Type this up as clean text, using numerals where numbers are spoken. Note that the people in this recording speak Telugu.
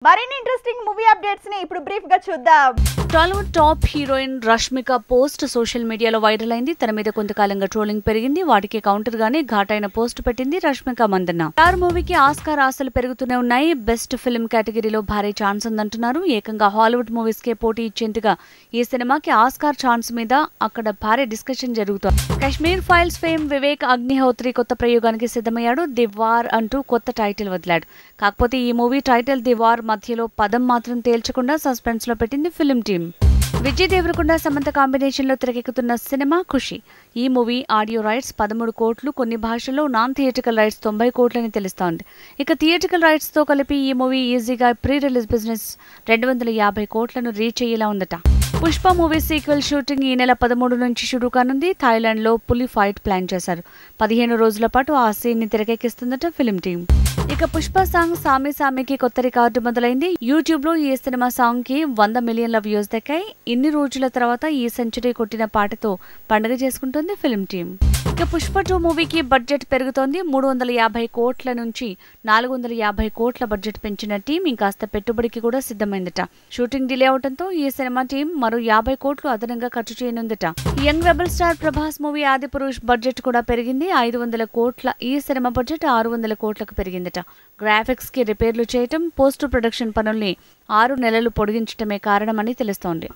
మరిన్ని ఇంట్రెస్టింగ్ మూవీ అప్డేట్స్ ని ఇప్పుడు బ్రీఫ్ గా చూద్దాం. Tollywood top heroine Rashmika post social మీడియాలో వైరల్ అయింది. తన మీద కొంతకాలంగా ట్రోలింగ్ పెరిగింది. వాటికి కౌంటర్ గానే ఘాటైన పోస్ట్ పెట్టింది రష్మిక మందన్న. స్టార్ మూవీకి ఆస్కార్ ఆశలు పెరుగుతూనే ఉన్నాయి. బెస్ట్ ఫిల్మ్ కేటగిరీలో భారీ ఛాన్స్ ఉందంటున్నారు. ఏకంగా హాలీవుడ్ మూవీస్ కే పోటీ ఇచ్చేందుగా ఈ సినిమాకి ఆస్కార్ ఛాన్స్ మీద అక్కడ భారీ డిస్కషన్ జరుగుతోంది. కాశ్మీర్ ఫైల్స్ ఫేమ్ వివేక్ అగ్నిహోత్రి కొత్త ప్రయోగానికి సిద్ధమయ్యాడు. ది వార్ అంటూ కొత్త టైటిల్ వదిలాడు. కాకపోతే ఈ మూవీ టైటిల్ ది వార్ మధ్యలో పదం మాత్రం తేల్చకుండా సస్పెన్స్ లో పెట్టింది film team. Vijay Deverakonda Samantha combination లో తెరకెక్కుతున్న సినిమా ఖుషి. ఈ మూవీ ఆడియో రైట్స్ 13 కోట్లు, కొన్ని భాషల్లో నాన్ థియేటికల్ రైట్స్ 90 కోట్లని తెలుస్తోంది. ఇక థియేటికల్ రైట్స్ తో కలిపి ఈ మూవీ ఈజీగా ప్రీ రిలీజ్ బిజినెస్ 250 కోట్లను రీచ్ అయ్యేలా ఉందట. పుష్ప మూవీ సీక్వెల్ షూటింగ్ ఈ నెల 13 నుంచి షురూ కానుంది. థాయిలాండ్ లో పులి ఫైట్ ప్లాన్ చేశారు. 15 రోజుల పాటు ఆ సీన్ ని తెరకెక్కిస్తుందట ఫిల్మ్ టీమ్. ఇక పుష్ప సాంగ్ సామి సామికి కొత్త రికార్డు మొదలైంది. యూట్యూబ్ లో ఈ సినిమా సాంగ్ కి 100 మిలియన్ల వ్యూస్ దక్కాయి. ఇన్ని రోజుల తర్వాత ఈ సెంచరీ కొట్టిన పాటతో పండుగ చేసుకుంటుంది ఫిల్మ్ టీమ్. ఇక పుష్ప 2 మూవీకి బడ్జెట్ పెరుగుతోంది. 350 కోట్ల నుంచి 450 కోట్ల బడ్జెట్ పెంచిన టీం ఇంకాస్త పెట్టుబడికి కూడా సిద్ధమైందట. షూటింగ్ డిలే అవడంతో ఈ సినిమా టీం మరో 50 కోట్లు అదనంగా ఖర్చు చేయనుందట. Young rebel star Prabhas movie Adipurush budget కూడా పెరిగింది. 500 కోట్ల ఈ సినిమా బడ్జెట్ 600 కోట్లకు పెరిగిందట. గ్రాఫిక్స్ కి రిపేర్లు చేయటం, పోస్ట్ ప్రొడక్షన్ పనుల్ని 6 నెలలు పొడిగించడమే కారణమని తెలుస్తోంది.